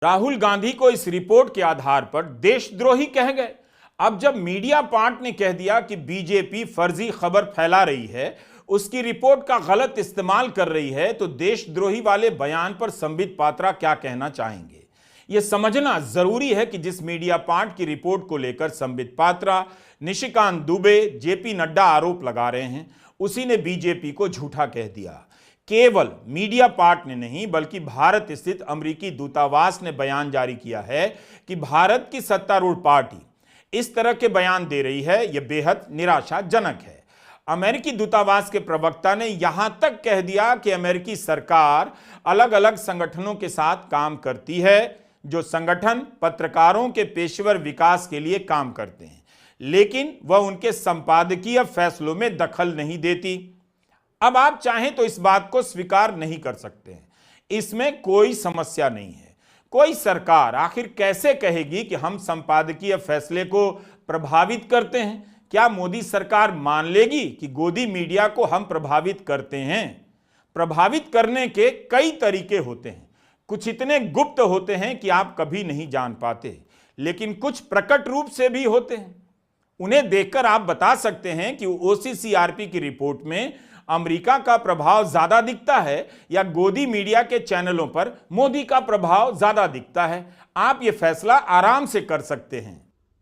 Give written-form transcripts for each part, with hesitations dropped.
राहुल गांधी को इस रिपोर्ट के आधार पर देशद्रोही कह गए। अब जब मीडिया पार्ट ने कह दिया कि बीजेपी फर्जी खबर फैला रही है, उसकी रिपोर्ट का गलत इस्तेमाल कर रही है, तो देशद्रोही वाले बयान पर संबित पात्रा क्या कहना चाहेंगे? यह समझना जरूरी है कि जिस मीडिया पार्ट की रिपोर्ट को लेकर संबित पात्रा, निशिकांत दुबे, जेपी नड्डा आरोप लगा रहे हैं, उसी ने बीजेपी को झूठा कह दिया। केवल मीडिया पार्ट ने नहीं, बल्कि भारत स्थित अमेरिकी दूतावास ने बयान जारी किया है कि भारत की सत्तारूढ़ पार्टी इस तरह के बयान दे रही है, यह बेहद निराशाजनक है। अमेरिकी दूतावास के प्रवक्ता ने यहां तक कह दिया कि अमेरिकी सरकार अलग अलग संगठनों के साथ काम करती है, जो संगठन पत्रकारों के पेशेवर विकास के लिए काम करते हैं, लेकिन वह उनके संपादकीय फैसलों में दखल नहीं देती। अब आप चाहें तो इस बात को स्वीकार नहीं कर सकते हैं, इसमें कोई समस्या नहीं है। कोई सरकार आखिर कैसे कहेगी कि हम संपादकीय फैसले को प्रभावित करते हैं? क्या मोदी सरकार मान लेगी कि गोदी मीडिया को हम प्रभावित करते हैं? प्रभावित करने के कई तरीके होते हैं, कुछ इतने गुप्त होते हैं कि आप कभी नहीं जान पाते, लेकिन कुछ प्रकट रूप से भी होते हैं। उन्हें देखकर आप बता सकते हैं कि ओसीसीआरपी की रिपोर्ट में अमेरिका का प्रभाव ज्यादा दिखता है या गोदी मीडिया के चैनलों पर मोदी का प्रभाव ज्यादा दिखता है। आप यह फैसला आराम से कर सकते हैं।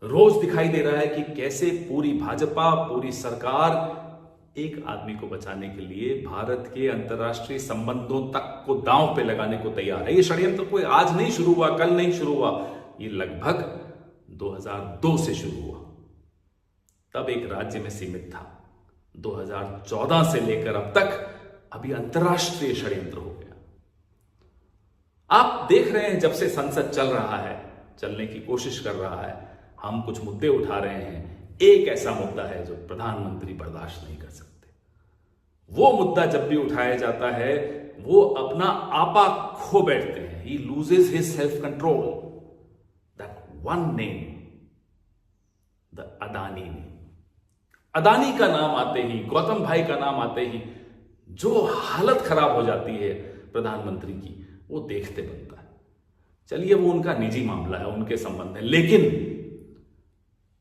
रोज दिखाई दे रहा है कि कैसे पूरी भाजपा, पूरी सरकार एक आदमी को बचाने के लिए भारत के अंतर्राष्ट्रीय संबंधों तक को दांव पे लगाने को तैयार है। ये षड्यंत्र कोई आज नहीं शुरू हुआ, कल नहीं शुरू हुआ, ये लगभग 2002 से शुरू हुआ। तब एक राज्य में सीमित था। 2014 से लेकर अब तक अभी अंतर्राष्ट्रीय षड्यंत्र हो गया। आप देख रहे हैं, जब से संसद चल रहा है, चलने की कोशिश कर रहा है, हम कुछ मुद्दे उठा रहे हैं। एक ऐसा मुद्दा है जो प्रधानमंत्री बर्दाश्त नहीं कर सकते। वो मुद्दा जब भी उठाया जाता है, वो अपना आपा खो बैठते हैं। ही loses his self control. That one name, the Adani name. Adani का नाम आते ही, गौतम भाई का नाम आते ही जो हालत खराब हो जाती है प्रधानमंत्री की, वो देखते बनता है। चलिए, वो उनका निजी मामला है, उनके संबंध है, लेकिन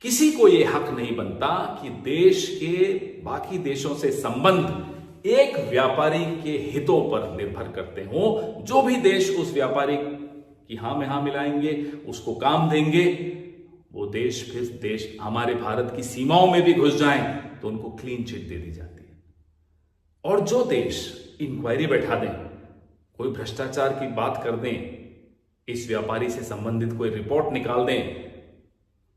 किसी को यह हक नहीं बनता कि देश के बाकी देशों से संबंध एक व्यापारी के हितों पर निर्भर करते हों। जो भी देश उस व्यापारी की हां में हां मिलाएंगे, उसको काम देंगे, वो देश फिर देश हमारे भारत की सीमाओं में भी घुस जाएं तो उनको क्लीन चिट दे दी जाती है। और जो देश इंक्वायरी बैठा दें, कोई भ्रष्टाचार की बात कर दें, इस व्यापारी से संबंधित कोई रिपोर्ट निकाल दें,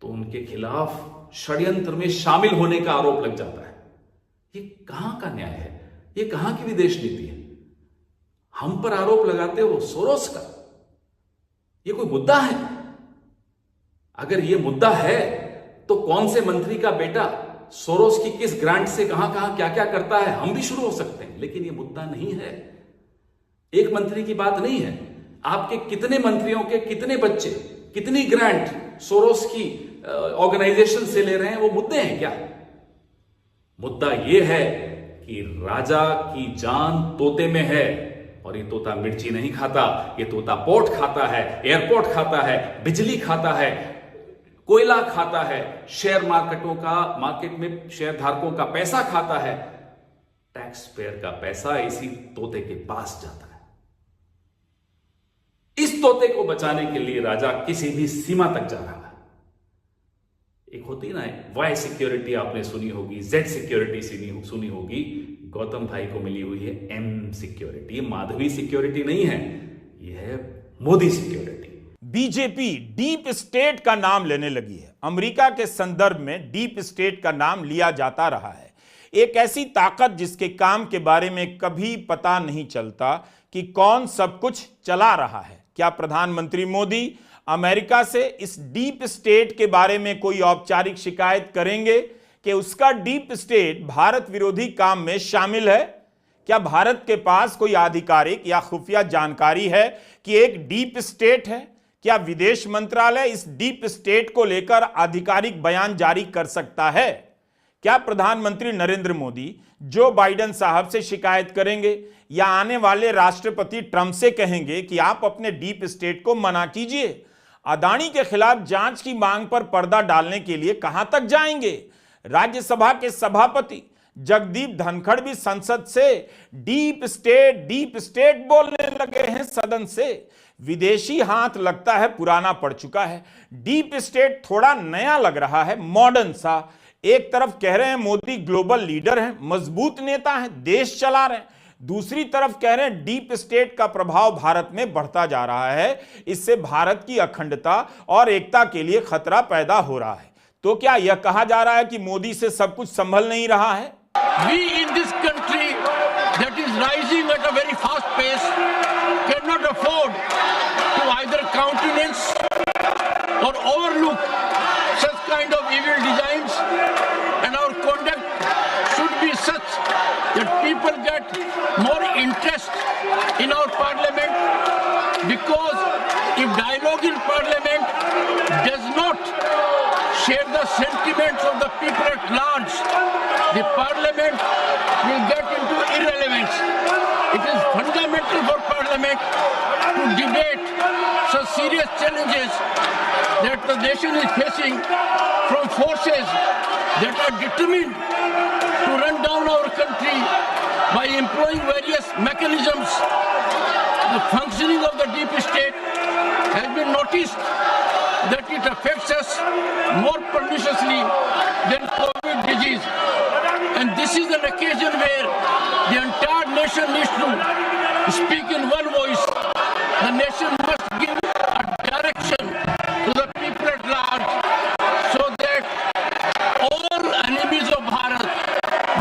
तो उनके खिलाफ षड्यंत्र में शामिल होने का आरोप लग जाता है। ये कहां का न्याय है? ये कहां की विदेश नीति है? हम पर आरोप लगाते हो सोरोस का। ये कोई मुद्दा है? अगर ये मुद्दा है तो कौन से मंत्री का बेटा सोरोस की किस ग्रांट से कहां कहां क्या क्या करता है, हम भी शुरू हो सकते हैं। लेकिन ये मुद्दा नहीं है। एक मंत्री की बात नहीं है। आपके कितने मंत्रियों के कितने बच्चे, कितनी ग्रांट सोरोस की ऑर्गेनाइजेशन से ले रहे हैं, वो मुद्दे हैं क्या? मुद्दा यह है कि राजा की जान तोते में है, और ये तोता मिर्ची नहीं खाता, ये तोता पोर्ट खाता है, एयरपोर्ट खाता है, बिजली खाता है, कोयला खाता है, शेयर मार्केट में शेयर धारकों का पैसा खाता है। टैक्स पेयर का पैसा इसी तोते के पास जाता है। इस तोते को बचाने के लिए राजा किसी भी सीमा तक जा रहा है। एक होती है ना वाई सिक्योरिटी, आपने सुनी होगी, जेड सिक्योरिटी सुनी होगी। गौतम भाई को मिली हुई है एम सिक्योरिटी। माधवी सिक्योरिटी नहीं है, यह है Modi security. BJP deep state का नाम लेने लगी है। अमेरिका के संदर्भ में डीप स्टेट का नाम लिया जाता रहा है। एक ऐसी ताकत जिसके काम के बारे में कभी पता नहीं चलता कि कौन सब कुछ चला रहा है। क्या प्रधानमंत्री मोदी अमेरिका से इस डीप स्टेट के बारे में कोई औपचारिक शिकायत करेंगे कि उसका डीप स्टेट भारत विरोधी काम में शामिल है? क्या भारत के पास कोई आधिकारिक या खुफिया जानकारी है कि एक डीप स्टेट है? क्या विदेश मंत्रालय इस डीप स्टेट को लेकर आधिकारिक बयान जारी कर सकता है? क्या प्रधानमंत्री नरेंद्र मोदी जो बाइडेन साहब से शिकायत करेंगे या आने वाले राष्ट्रपति ट्रंप से कहेंगे कि आप अपने डीप स्टेट को मना कीजिए? अदानी के खिलाफ जांच की मांग पर पर्दा डालने के लिए कहां तक जाएंगे? राज्यसभा के सभापति जगदीप धनखड़ भी संसद से डीप स्टेट बोलने लगे हैं सदन से। विदेशी हाथ लगता है पुराना पड़ चुका है, डीप स्टेट थोड़ा नया लग रहा है, मॉडर्न सा। एक तरफ कह रहे हैं मोदी ग्लोबल लीडर हैं, मजबूत नेता हैं, देश चला रहे हैं, दूसरी तरफ कह रहे हैं डीप स्टेट का प्रभाव भारत में बढ़ता जा रहा है, इससे भारत की अखंडता और एकता के लिए खतरा पैदा हो रहा है। तो क्या यह कहा जा रहा है कि मोदी से सब कुछ संभल नहीं रहा है? We in this country that is rising at a very fast pace cannot afford to either countenance or overlook such kind of evil designs, and our conduct should be such that people get more interest in our parliament, because if dialogue in parliament does not share the sentiments of the people at large, the parliament will get into irrelevance. It is fundamental for parliament to debate such serious challenges that the nation is facing from forces that are determined to run down our country by employing various mechanisms. The functioning of the deep state has been noticed that it affects us more perniciously than COVID disease. And this is an occasion where the entire nation needs to speak in one voice. The nation must give a direction to the people at large so that all enemies of Bharat,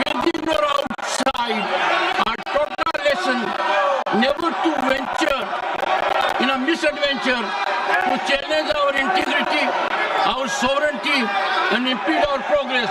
within or outside, are taught a lesson never to venture in a misadventure to challenge our integrity, our sovereignty and impede our progress.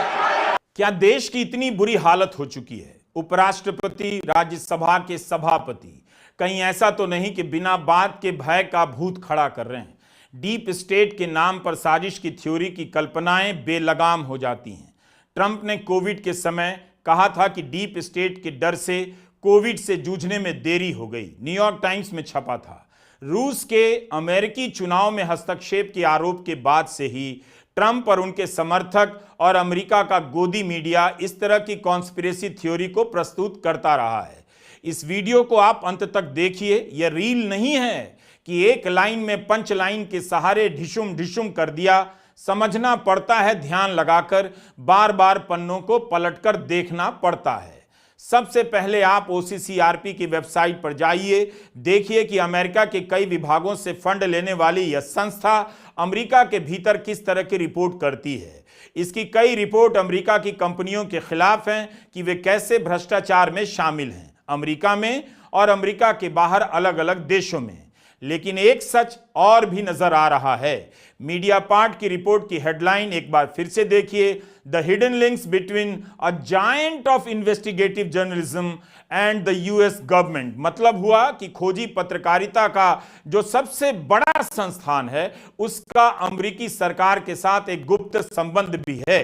क्या देश की इतनी बुरी हालत हो चुकी है? उपराष्ट्रपति, राज्यसभा के सभापति कहीं ऐसा तो नहीं कि बिना बात के भय का भूत खड़ा कर रहे हैं? डीप स्टेट के नाम पर साजिश की थ्योरी की कल्पनाएं बेलगाम हो जाती हैं। ट्रंप ने कोविड के समय कहा था कि डीप स्टेट के डर से कोविड से जूझने में देरी हो गई, न्यूयॉर्क टाइम्स में छपा था। रूस के अमेरिकी चुनाव में हस्तक्षेप के आरोप के बाद से ही ट्रंप और उनके समर्थक और अमेरिका का गोदी मीडिया इस तरह की कॉन्स्पिरेसी थ्योरी को प्रस्तुत करता रहा है। इस वीडियो को आप अंत तक देखिए, यह रील नहीं है कि एक लाइन में पंच लाइन के सहारे ढिशुम ढिशुम कर दिया। समझना पड़ता है, ध्यान लगाकर, बार बार पन्नों को पलटकर देखना पड़ता है। सबसे पहले आप OCCRP की वेबसाइट पर जाइए, देखिए कि अमेरिका के कई विभागों से फंड लेने वाली यह संस्था अमेरिका के भीतर किस तरह की रिपोर्ट करती है। इसकी कई रिपोर्ट अमेरिका की कंपनियों के खिलाफ हैं कि वे कैसे भ्रष्टाचार में शामिल हैं, अमेरिका में और अमेरिका के बाहर अलग अलग देशों में। लेकिन एक सच और भी नजर आ रहा है। मीडिया पार्ट की रिपोर्ट की हेडलाइन एक बार फिर से देखिए, the hidden links between a giant of investigative journalism and the US government. मतलब हुआ कि खोजी पत्रकारिता का जो सबसे बड़ा संस्थान है, उसका अमेरिकी सरकार के साथ एक गुप्त संबंध भी है।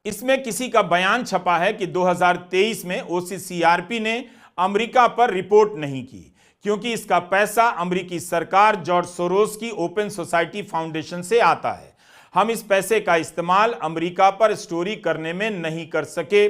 इसमें किसी का बयान छपा है कि 2023 में OCCRP ने अमेरिका पर रिपोर्ट नहीं की क्योंकि इसका पैसा अमेरिकी सरकार जॉर्ज सोरोस की ओपन सोसाइटी फाउंडेशन से आता है। हम इस पैसे का इस्तेमाल अमेरिका पर स्टोरी करने में नहीं कर सके।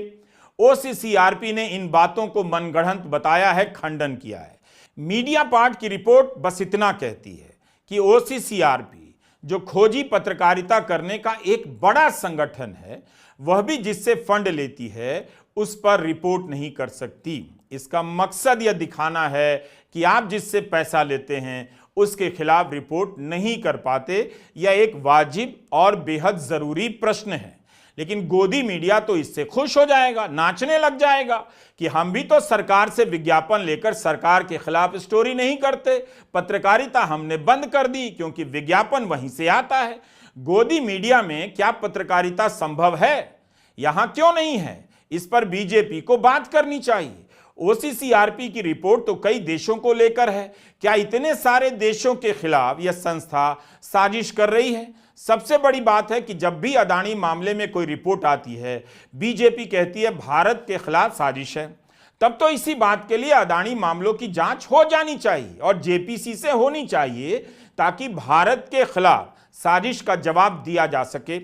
OCCRP ने इन बातों को मनगढ़ंत बताया है, खंडन किया है। मीडिया पार्ट की रिपोर्ट बस इतना कहती है कि OCCRP जो खोजी पत्रकारिता करने का एक बड़ा संगठन है, वह भी जिससे फंड लेती है उस पर रिपोर्ट नहीं कर सकती। इसका मकसद यह दिखाना है कि आप जिससे पैसा लेते हैं उसके खिलाफ रिपोर्ट नहीं कर पाते। यह एक वाजिब और बेहद जरूरी प्रश्न है। लेकिन गोदी मीडिया तो इससे खुश हो जाएगा, नाचने लग जाएगा कि हम भी तो सरकार से विज्ञापन लेकर सरकार के खिलाफ स्टोरी नहीं करते, पत्रकारिता हमने बंद कर दी क्योंकि विज्ञापन वहीं से आता है। गोदी मीडिया में क्या पत्रकारिता संभव है? यहां क्यों नहीं है? इस पर बीजेपी को बात करनी चाहिए। OCCRP की रिपोर्ट तो कई देशों को लेकर है। क्या इतने सारे देशों के खिलाफ यह संस्था साजिश कर रही है? सबसे बड़ी बात है कि जब भी अदानी मामले में कोई रिपोर्ट आती है, बीजेपी कहती है भारत के खिलाफ साजिश है। तब तो इसी बात के लिए अदानी मामलों की जांच हो जानी चाहिए और जेपीसी से होनी चाहिए, ताकि भारत के खिलाफ साजिश का जवाब दिया जा सके।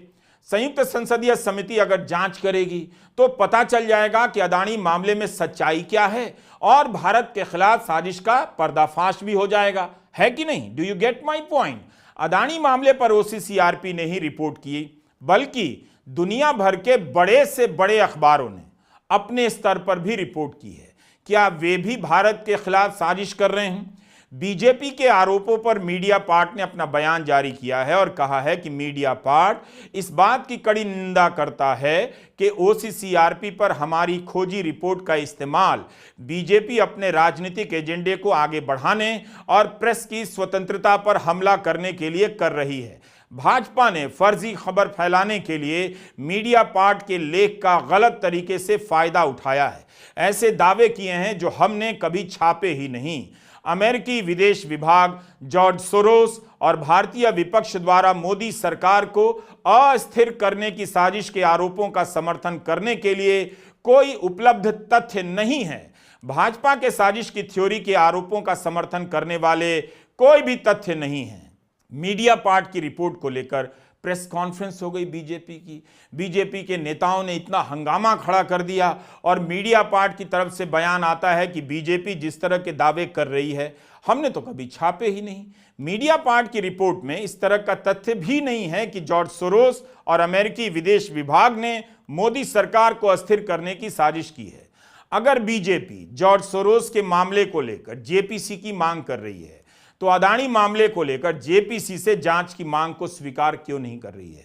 संयुक्त संसदीय समिति अगर जांच करेगी तो पता चल जाएगा कि अदानी मामले में सच्चाई क्या है और भारत के खिलाफ साजिश का पर्दाफाश भी हो जाएगा, है कि नहीं? Do you get my point? Adani मामले पर ओसीसीआरपी ने ही रिपोर्ट की, बल्कि दुनिया भर के बड़े से बड़े अखबारों ने अपने स्तर पर भी रिपोर्ट की है। क्या वे भी भारत के खिलाफ साजिश कर रहे हैं? बीजेपी के आरोपों पर मीडिया पार्ट ने अपना बयान जारी किया है और कहा है कि मीडिया पार्ट इस बात की कड़ी निंदा करता है कि ओसीसीआरपी पर हमारी खोजी रिपोर्ट का इस्तेमाल बीजेपी अपने राजनीतिक एजेंडे को आगे बढ़ाने और प्रेस की स्वतंत्रता पर हमला करने के लिए कर रही है। भाजपा ने फर्जी खबर फैलाने के लिए मीडिया पार्ट के लेख का गलत तरीके से फायदा उठाया है। ऐसे दावे किए हैं जो हमने कभी छापे ही नहीं। अमेरिकी विदेश विभाग, जॉर्ज सोरोस और भारतीय विपक्ष द्वारा मोदी सरकार को अस्थिर करने की साजिश के आरोपों का समर्थन करने के लिए कोई उपलब्ध तथ्य नहीं है। भाजपा के साजिश की थ्योरी के आरोपों का समर्थन करने वाले कोई भी तथ्य नहीं है। मीडिया पार्ट की रिपोर्ट को लेकर प्रेस कॉन्फ्रेंस हो गई बीजेपी के नेताओं ने इतना हंगामा खड़ा कर दिया और मीडिया पार्ट की तरफ से बयान आता है कि बीजेपी जिस तरह के दावे कर रही है हमने तो कभी छापे ही नहीं। मीडिया पार्ट की रिपोर्ट में इस तरह का तथ्य भी नहीं है कि जॉर्ज सोरोस और अमेरिकी विदेश विभाग ने मोदी सरकार को अस्थिर करने की साजिश की है। अगर बीजेपी जॉर्ज सोरोस के मामले को लेकर जेपीसी की मांग कर रही है तो अदानी मामले को लेकर जेपीसी से जांच की मांग को स्वीकार क्यों नहीं कर रही है?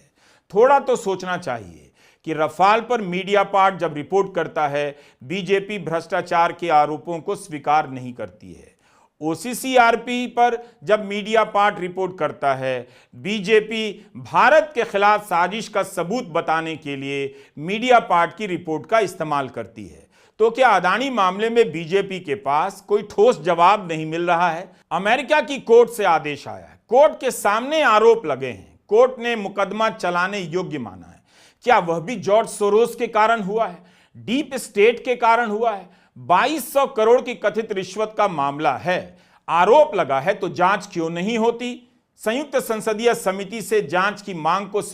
थोड़ा तो सोचना चाहिए कि रफाल पर मीडिया पार्ट जब रिपोर्ट करता है, बीजेपी भ्रष्टाचार के आरोपों को स्वीकार नहीं करती है। ओसीसीआरपी पर जब मीडिया पार्ट रिपोर्ट करता है, बीजेपी भारत के खिलाफ साजिश का सबूत बताने के लिए मीडिया पार्ट की रिपोर्ट का इस्तेमाल करती है। तो क्या अदानी मामले में बीजेपी के पास कोई ठोस जवाब नहीं मिल रहा है? अमेरिका की कोर्ट से आदेश आया है, कोर्ट के सामने आरोप लगे हैं, कोर्ट ने मुकदमा चलाने योग्य माना है। क्या वह भी जॉर्ज सोरोस के कारण हुआ है? डीप स्टेट के कारण हुआ है? 2200 करोड़ की कथित रिश्वत का मामला है, आरोप लगा है तो जांच क्यों नहीं होती? संयुक्त संसदीय समिति से जांच की मांग को